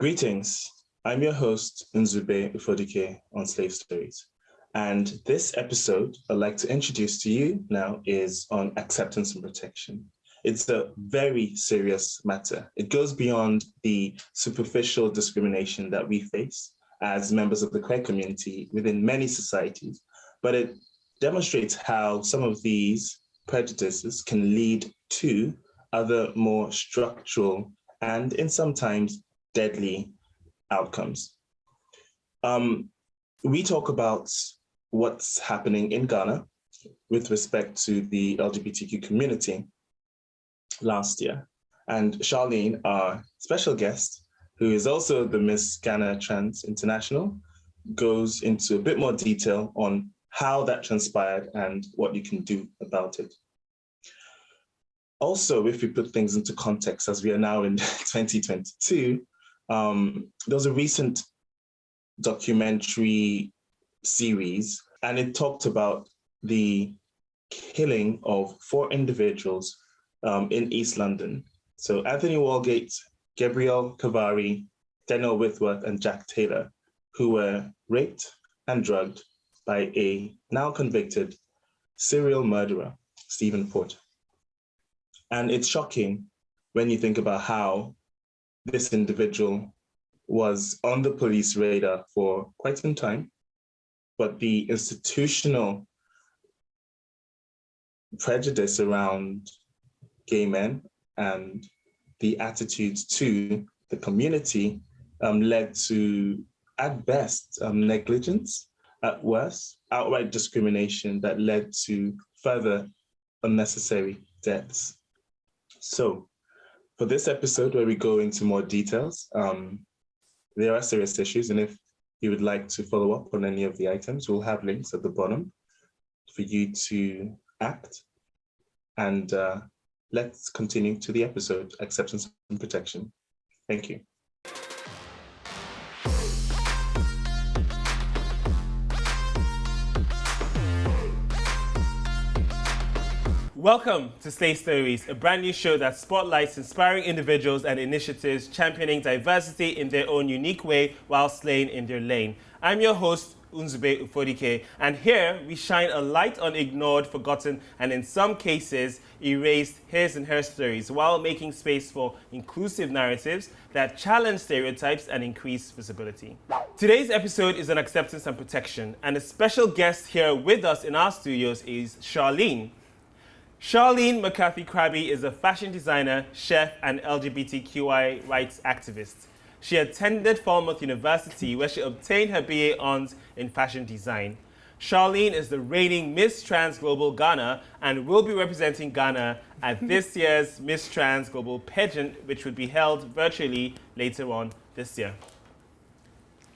Greetings. I'm your host, Nzube Ufodike on Slave Storiez. And this episode I'd like to introduce to you now is on acceptance and protection. It's a very serious matter. It goes beyond the superficial discrimination that we face as members of the queer community within many societies, but it demonstrates how some of these prejudices can lead to other more structural and in sometimes deadly outcomes. We talk about what's happening in Ghana with respect to the LGBTQ community last year. And Charlene, our special guest, who is also the Miss Ghana Trans International, goes into a bit more detail on how that transpired and what you can do about it. Also, if we put things into context, as we are now in 2022, there was a recent documentary series, and it talked about the killing of 4 individuals in East London. So Anthony Walgate, Gabrielle Kavari, Daniel Whitworth, and Jack Taylor, who were raped and drugged by a now convicted serial murderer, Stephen Porter. And it's shocking when you think about how this individual was on the police radar for quite some time, but the institutional prejudice around gay men and the attitudes to the community led to, at best, negligence, at worst, outright discrimination that led to further unnecessary deaths. So for this episode, where we go into more details, there are serious issues, and if you would like to follow up on any of the items, we'll have links at the bottom for you to act. And let's continue to the episode, Acceptance and Protection. Thank you. Welcome to Slave Storiez, a brand new show that spotlights inspiring individuals and initiatives championing diversity in their own unique way while slaying in their lane. I'm your host, Nzube Ufodike, and here we shine a light on ignored, forgotten, and in some cases, erased his and her stories while making space for inclusive narratives that challenge stereotypes and increase visibility. Today's episode is on acceptance and protection, and a special guest here with us in our studios is Charlene. Charlene McCarthy-Krabby is a fashion designer, chef, and LGBTQI rights activist. She attended Falmouth University, where she obtained her BA Hons in fashion design. Charlene is the reigning Miss Trans Global Ghana and will be representing Ghana at this year's Miss Trans Global pageant, which would be held virtually later on this year.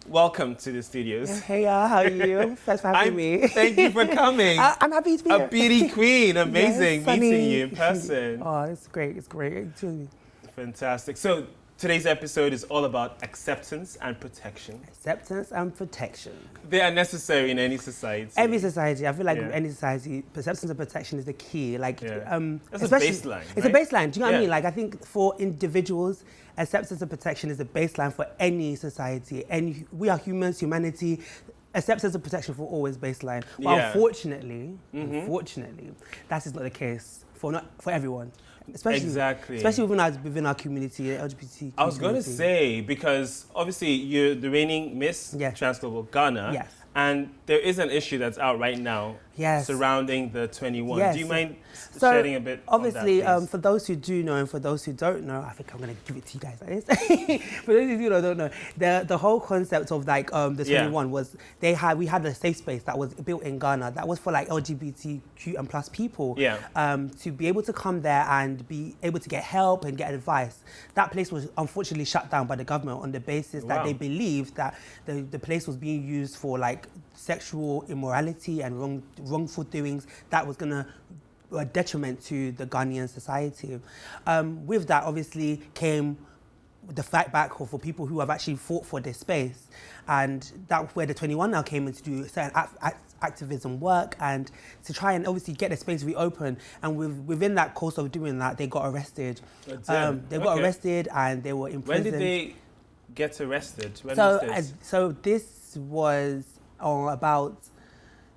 Welcome to the studios. Hey, how are you? Thanks for having me. Thank you for coming. I'm happy to be here. A beauty queen. Amazing Yes, meeting you in person. Oh, it's great. It's great. Fantastic. So today's episode is all about acceptance and protection. Acceptance and protection. They are necessary in any society. Every society. I feel like with any society, acceptance and protection is the key. Like, It's a baseline. It's a baseline. Do you know what I mean? Like, I think for individuals, acceptance and protection is the baseline for any society. And we are humans, humanity. Acceptance and protection for always baseline. But unfortunately, that is not the case for everyone. Especially within our community, LGBT. I was going to say, because obviously you're the reigning Miss Trans Global Ghana. Yes. And there is an issue that's out right now surrounding the 21. Yes. Do you mind shedding a bit obviously, on that, for those who do know and for those who don't know, I think I'm going to give it to you guys like this. For those who don't know, the whole concept of like the 21 was we had a safe space that was built in Ghana that was for like LGBTQ and plus people to be able to come there and be able to get help and get advice. That place was unfortunately shut down by the government on the basis that they believed that the place was being used for like sexual immorality and wrongful doings that was going to a detriment to the Ghanaian society. With that, obviously, came the fight back for people who have actually fought for this space. And that's where the 21 now came in to do certain activism work and to try and obviously get the space reopened. And within that course of doing that, they got arrested. They got arrested and they were imprisoned. When did they get arrested? When So, was this? so this was about,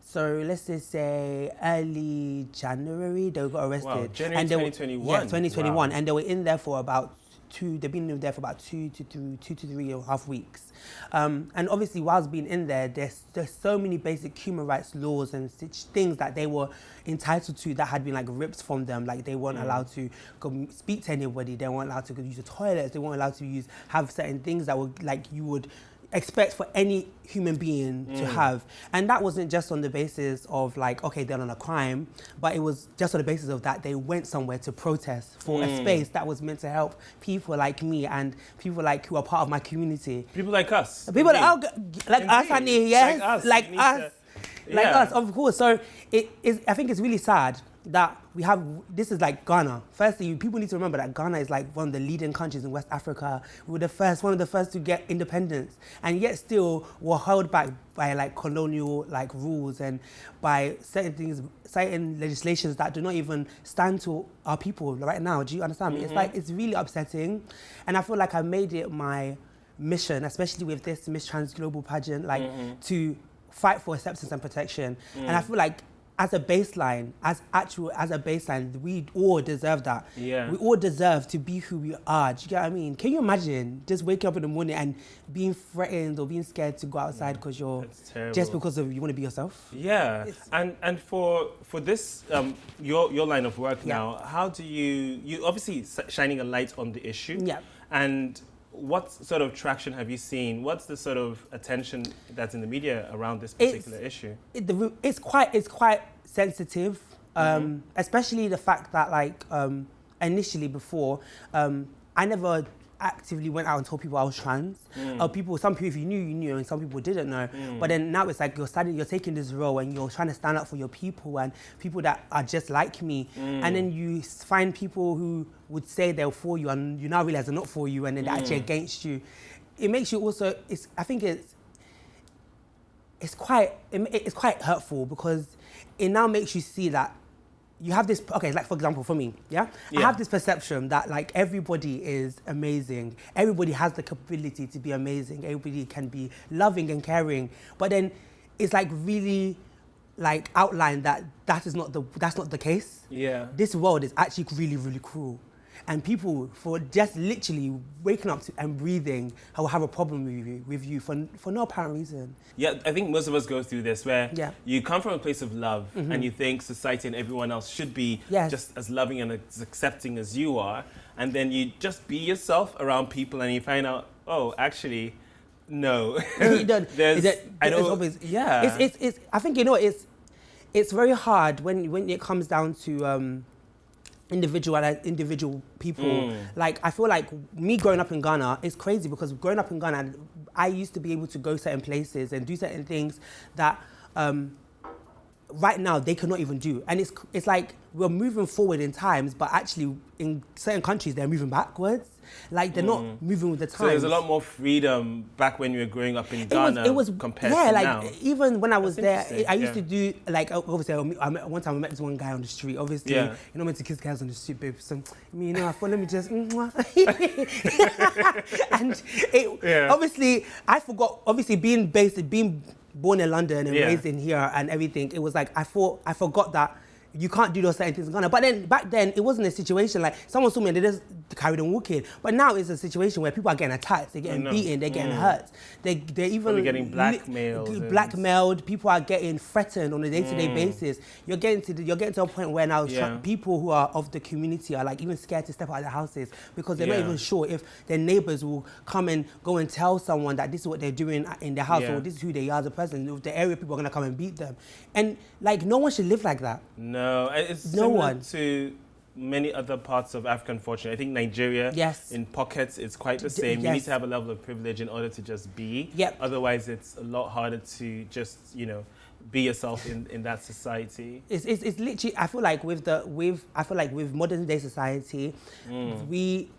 so let's just say early January, they got arrested. Wow, January and they 2021. Yeah, 2021. Wow. And they were in there for about they've been in there for about 2 to 3.5 weeks. And obviously, whilst being in there, there's so many basic human rights laws and such things that they were entitled to that had been like ripped from them. Like they weren't allowed to go speak to anybody. They weren't allowed to go use the toilets. They weren't allowed to have certain things that were like you would expect for any human being to have. And that wasn't just on the basis of like, okay, they're on a crime, but it was just on the basis of that they went somewhere to protest for a space that was meant to help people like me and people like who are part of my community. People like us. People like us, honey, yes, Like us. Like us, of course. So I think it's really sad that we have, this is like Ghana. Firstly, people need to remember that Ghana is like one of the leading countries in West Africa. We were one of the first to get independence, and yet still we're held back by like colonial like rules and by certain things, certain legislations that do not even stand to our people right now. Do you understand me? It's like, it's really upsetting. And I feel like I made it my mission, especially with this Miss Trans Global pageant, like to fight for acceptance and protection. And I feel like as a baseline, we all deserve that. Yeah. We all deserve to be who we are. Do you get what I mean? Can you imagine just waking up in the morning and being threatened or being scared to go outside because you're just because of you want to be yourself? Yeah. And for this your line of work now, how do you obviously shining a light on the issue? Yeah. And what sort of traction have you seen? What's the sort of attention that's in the media around this particular issue? It's quite sensitive, especially the fact that like initially before, I never actively went out and told people I was trans. Some people, if you knew, and some people didn't know. But then now it's like you're taking this role and you're trying to stand up for your people and people that are just like me. And then you find people who would say they're for you and you now realize they're not for you and then they're actually against you. It makes you also, I think it's quite hurtful because it now makes you see that you have this, okay, like for example, for me, I have this perception that like everybody is amazing. Everybody has the capability to be amazing. Everybody can be loving and caring. But then it's like really like outlined that that's not the case. Yeah. This world is actually really, really cruel. And people, for just literally waking up and breathing, will have a problem with you for no apparent reason. Yeah, I think most of us go through this where you come from a place of love and you think society and everyone else should be just as loving and as accepting as you are. And then you just be yourself around people and you find out, oh, actually, no. I think, it's very hard when it comes down to individual people. Like I feel like me growing up in Ghana is crazy because growing up in Ghana, I used to be able to go certain places and do certain things that right now they cannot even do. And it's like we're moving forward in times, but actually in certain countries they're moving backwards. Like they're not moving with the times. So there's a lot more freedom back when you were growing up in Ghana compared to now. Even when I was there, I used to do like obviously one time I met this one guy on the street. Obviously, you're not meant to kiss guys on the street, babe. So I thought let me just and obviously I forgot. Obviously being born in London and raised in here and everything, it was like I forgot that you can't do those certain things in Ghana. But then back then it wasn't a situation like someone saw me and they just carried on walking. But now it's a situation where people are getting attacked, they're getting beaten, they're getting hurt. They're even getting blackmailed. People are getting threatened on a day-to-day basis. You're getting to a point where now people who are of the community are like even scared to step out of their houses because they're not even sure if their neighbors will come and go and tell someone that this is what they're doing in their house or this is who they are as a person. If the area people are gonna come and beat them. And like no one should live like that. No, it's similar to many other parts of Africa, unfortunately. I think Nigeria, in pockets, it's quite the same. You need to have a level of privilege in order to just be. Otherwise, it's a lot harder to just, be yourself in that society. It's literally, I feel like with modern day society, we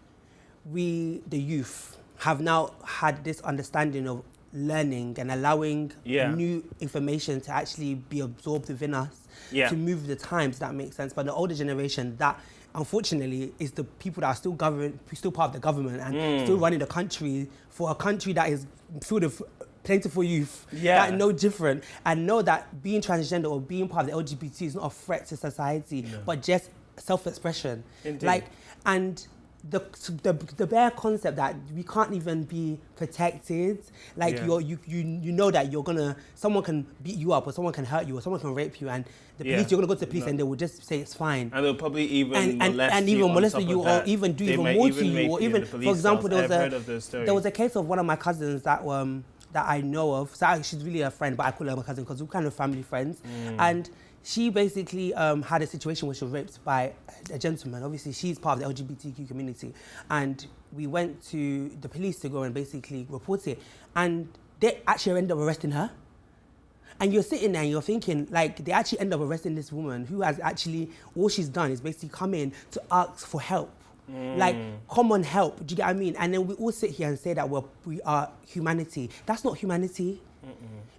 the youth have now had this understanding of learning and allowing new information to actually be absorbed within us to move the times. That makes sense. But the older generation, that unfortunately, it's the people that are still part of the government and still running the country for a country that is filled with plentiful youth that know different and know that being transgender or being part of the LGBT is not a threat to society, but just self-expression. Indeed. Like, and the bare concept that we can't even be protected, like you know that someone can beat you up or someone can hurt you or someone can rape you, and the police, you're gonna go to the police and they will just say it's fine, and they'll probably even molest you or even do even more to you, or even, for example, there was a case of one of my cousins that I know of. So she's really a friend, but I call her my cousin because we're kind of family friends. And she basically had a situation where she was raped by a gentleman. Obviously, she's part of the LGBTQ community. And we went to the police to go and basically report it. And they actually ended up arresting her. And you're sitting there and you're thinking, like, they actually end up arresting this woman who has actually, all she's done is basically come in to ask for help. Like, common help, do you get what I mean? And then we all sit here and say that we are humanity. That's not humanity.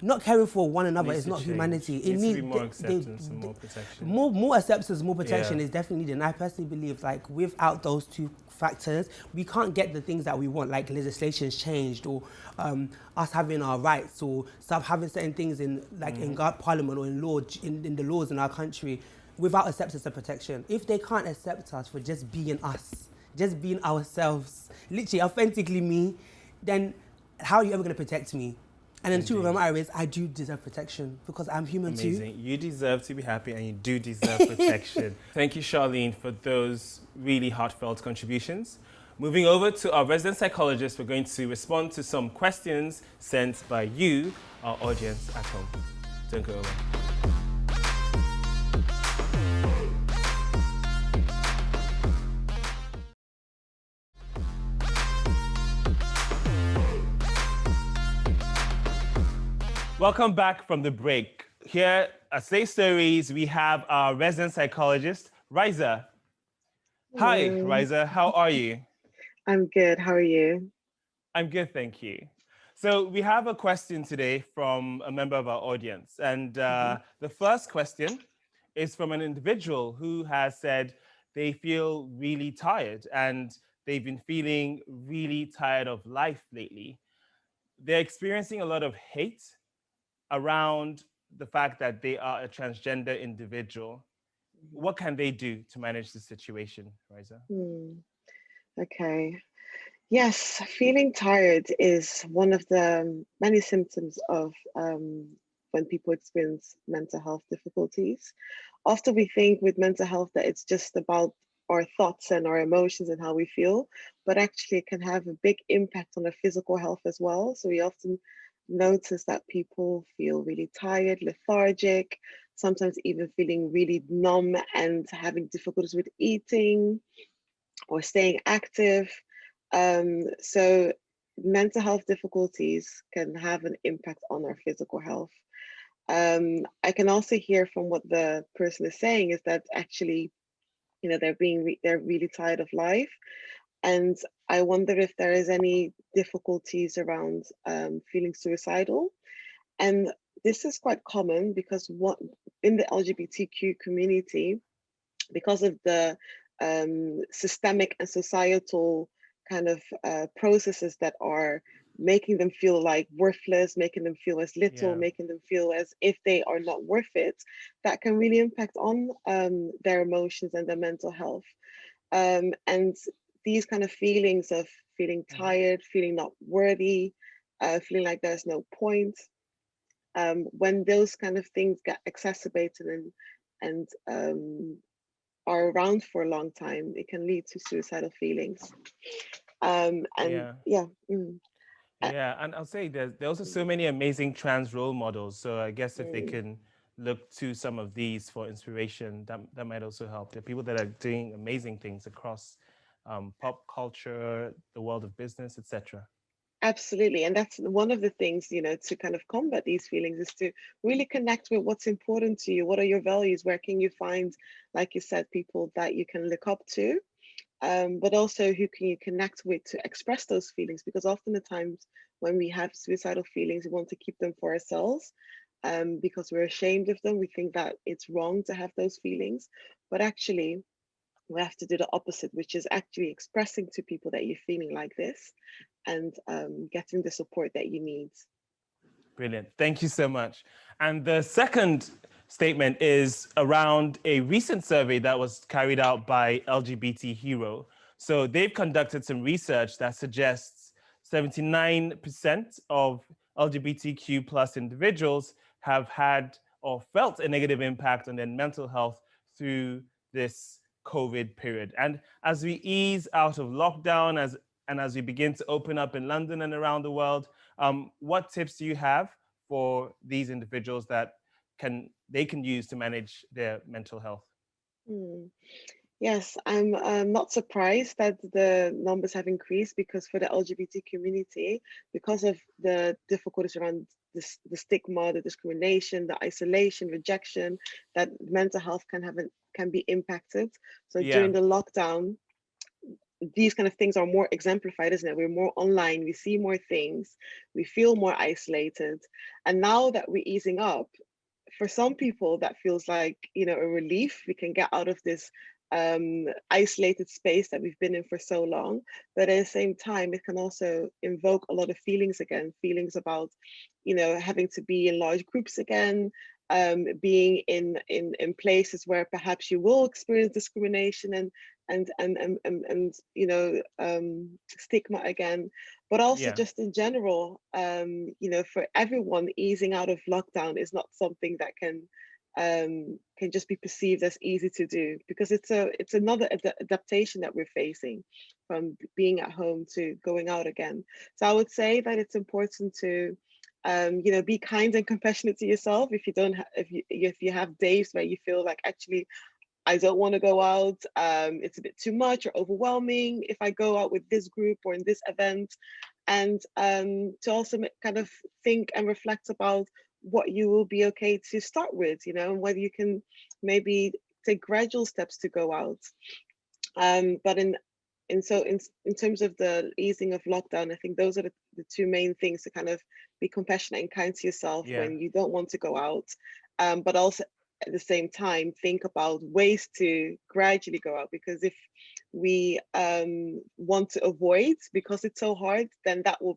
Not caring for one another is not humanity. It needs to be more acceptance and more protection. More acceptance, more protection is definitely needed. And I personally believe, like, without those two factors, we can't get the things that we want, like legislation's changed, or us having our rights, or stop having certain things in, like, in Parliament or in law, in the laws in our country, without acceptance and protection. If they can't accept us for just being us, just being ourselves, literally authentically me, then how are you ever going to protect me? And then the truth of the matter is, I do deserve protection because I'm human too. You deserve to be happy and you do deserve protection. Thank you, Charlene, for those really heartfelt contributions. Moving over to our resident psychologist, we're going to respond to some questions sent by you, our audience at home. Don't go away. Welcome back from the break. Here at Slay Stories, we have our resident psychologist, Riza. Hi, Riza. How are you? I'm good. How are you? I'm good, thank you. So we have a question today from a member of our audience. And the first question is from an individual who has said they feel really tired and they've been feeling really tired of life lately. They're experiencing a lot of hate around the fact that they are a transgender individual. What can they do to manage the situation, Riza? Okay. Yes, feeling tired is one of the many symptoms of when people experience mental health difficulties. Often we think with mental health that it's just about our thoughts and our emotions and how we feel, but actually it can have a big impact on our physical health as well. So we often notice that people feel really tired, lethargic, sometimes even feeling really numb and having difficulties with eating or staying active. So mental health difficulties can have an impact on our physical health. I can also hear from what the person is saying is that actually, you know, they're really tired of life. And I wonder if there is any difficulties around feeling suicidal. And this is quite common because in the LGBTQ community, because of the systemic and societal kind of processes that are making them feel like worthless, making them feel as little, making them feel as if they are not worth it, that can really impact on their emotions and their mental health. And these kind of feelings of feeling tired, feeling not worthy, feeling like there's no point, when those kind of things get exacerbated and are around for a long time, it can lead to suicidal feelings. And I'll say there's also so many amazing trans role models. So I guess if they can look to some of these for inspiration, that might also help. There are people that are doing amazing things across pop culture, the world of business, etc. Absolutely. And that's one of the things, you know, to kind of combat these feelings is to really connect with what's important to you. What are your values? Where can you find, like you said, people that you can look up to? But also who can you connect with to express those feelings? Because often the times when we have suicidal feelings, we want to keep them for ourselves because we're ashamed of them. We think that it's wrong to have those feelings. But actually, we have to do the opposite, which is actually expressing to people that you're feeling like this and getting the support that you need. Brilliant. Thank you so much. And the second statement is around a recent survey that was carried out by LGBT Hero. So they've conducted some research that suggests 79% of LGBTQ plus individuals have had or felt a negative impact on their mental health through this COVID period. And as we ease out of lockdown, as we begin to open up in London and around the world, what tips do you have for these individuals that they can use to manage their mental health? Yes, I'm not surprised that the numbers have increased, because for the LGBT community, because of the difficulties around the stigma, the discrimination, the isolation, rejection, that mental health can be impacted. So during the lockdown, these kind of things are more exemplified, isn't it? We're more online, we see more things, we feel more isolated. And now that we're easing up, for some people that feels like, you know, a relief. We can get out of this isolated space that we've been in for so long. But at the same time, it can also invoke a lot of feelings again, feelings about, you know, having to be in large groups again, being in places where perhaps you will experience discrimination and you know, stigma again, but also just in general, you know, for everyone, easing out of lockdown is not something that can just be perceived as easy to do, because it's another adaptation that we're facing from being at home to going out again. So I would say that it's important to you know, be kind and compassionate to yourself. If you don't if you have days where you feel like, actually, I don't want to go out, it's a bit too much or overwhelming if I go out with this group or in this event, and to also kind of think and reflect about what you will be okay to start with, you know, and whether you can maybe take gradual steps to go out. But in terms of the easing of lockdown, I think those are the two main things: to kind of be compassionate and kind to yourself when you don't want to go out, but also at the same time think about ways to gradually go out, because if we want to avoid because it's so hard, then that will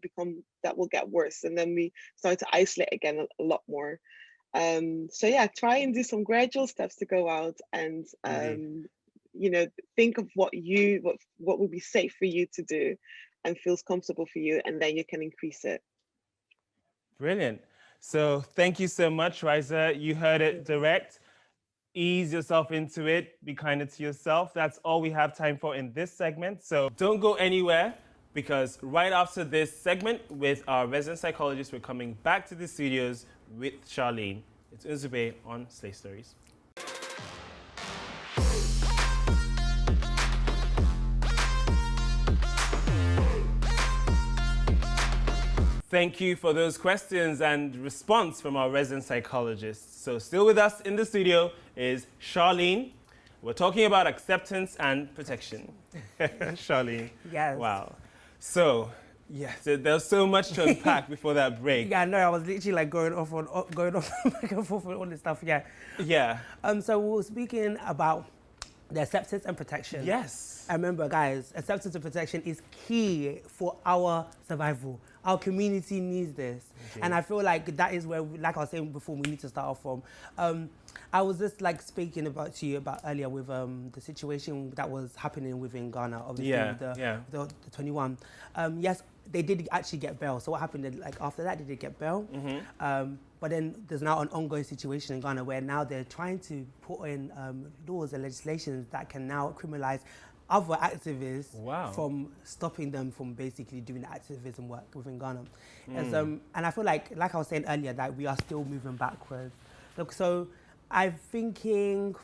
get worse, and then we start to isolate again a lot more. So yeah, try and do some gradual steps to go out, and you know, think of what would be safe for you to do and feels comfortable for you, and then you can increase it. Brilliant. So thank you so much, Riza. You heard it direct. Ease yourself into it. Be kinder to yourself. That's all we have time for in this segment. So don't go anywhere, because right after this segment with our resident psychologist, we're coming back to the studios with Charlene. It's Uzube on Slay Stories. Thank you for those questions and response from our resident psychologist. So still with us in the studio is Charlene. We're talking about acceptance and protection. Charlene. Yes. Wow. So, yes, there's so much to unpack before that break. Yeah, no, I was literally like going off back and forth with all this stuff. Yeah. Yeah. So we were speaking about the acceptance and protection. Yes. And remember, guys, acceptance and protection is key for our survival. Our community needs this. Okay. And I feel like that is where, like I was saying before, we need to start off from. I was just like speaking to you about earlier with the situation that was happening within Ghana, obviously, the 21. Yes, they did actually get bail. So what happened, like after that, they did get bail. Mm-hmm. But then there's now an ongoing situation in Ghana where now they're trying to put in laws and legislations that can now criminalize other activists from stopping them from basically doing activism work within Ghana. And I feel like I was saying earlier, that we are still moving backwards. Look, so I'm thinking,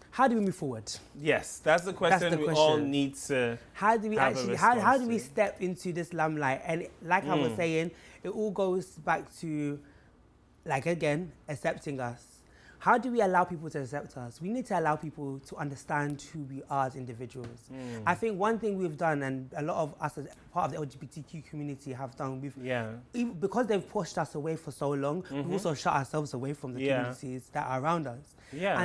how do we move forward? Yes, that's the question we all need to How do we actually, how do we step into this limelight? And like I was saying, it all goes back to, like, again, accepting us. How do we allow people to accept us? We need to allow people to understand who we are as individuals. I think one thing we've done, and a lot of us as part of the LGBTQ community have done. Yeah. Because they've pushed us away for so long, we've also shut ourselves away from the communities that are around us. Yeah.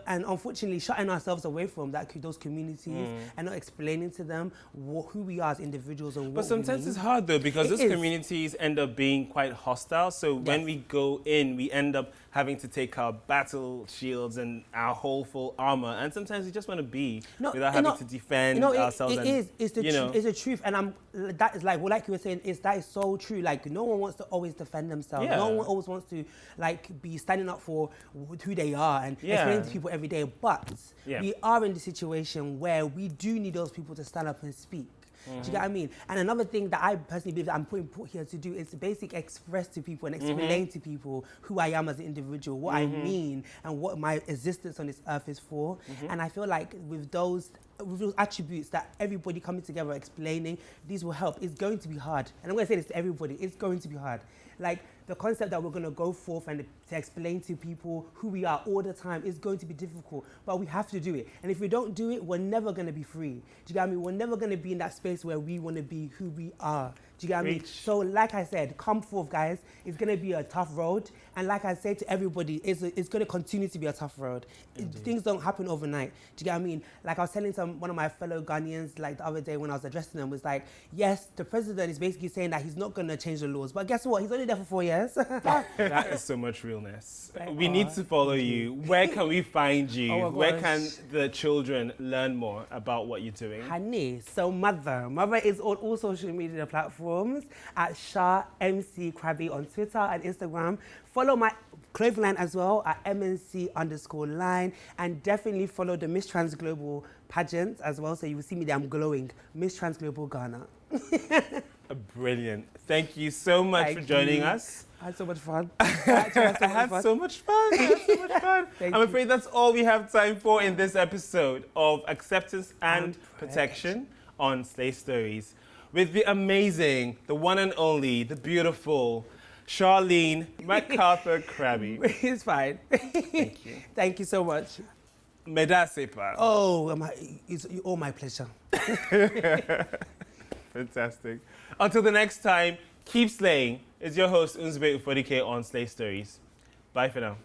And unfortunately, shutting ourselves away from those communities and not explaining to them who we are as individuals and what But sometimes we mean. it's hard though, because those is. communities end up being quite hostile. So when we go in, we end up having to take our battle shields and our whole full armor. And sometimes we just want to be without having to defend ourselves. It's the truth. And that is like you were saying, that is so true. Like, no one wants to always defend themselves. Yeah. No one always wants to like be standing up for who they are and explaining to people every day. But we are in the situation where we do need those people to stand up and speak. Do you get what I mean? And another thing that I personally believe that I'm put here to do is to basically express to people and explain to people who I am as an individual, what I mean, and what my existence on this earth is for. And I feel like with those attributes that everybody coming together explaining, these will help. It's going to be hard. And I'm going to say this to everybody, it's going to be hard. Like, the concept that we're going to go forth and to explain to people who we are all the time is going to be difficult, but we have to do it. And if we don't do it, we're never going to be free. Do you get what I mean? We're never going to be in that space where we want to be who we are. Do you get what I mean? So like I said, come forth, guys. It's going to be a tough road. And like I said to everybody, it's going to continue to be a tough road. Things don't happen overnight. Do you get what I mean? Like I was telling one of my fellow Ghanaians like the other day when I was addressing them, was like, yes, the president is basically saying that he's not going to change the laws. But guess what? He's only there for 4 years. That is so much realness. We need to follow you. Where can we find you? Where can the children learn more about what you're doing? Honey, so Mother is on all social media platforms at Shah MC Krabby on Twitter and Instagram. Follow my clothing line as well at MNC_line, and definitely follow the Miss Trans Global pageant as well, so you will see me there. I'm glowing. Miss Trans Global Ghana. Brilliant. Thank you so much for joining us. I had so much fun. I had so much fun. I'm afraid that's all we have time for in this episode of Acceptance and Protection on Slay Stories, with the amazing, the one and only, the beautiful Charlene MacArthur Krabby. It's fine. Thank you. Thank you so much. Medasepa. Oh, it's all my pleasure. Fantastic. Until the next time, keep slaying. It's your host, Unzbe Ufodike on Slay Stories. Bye for now.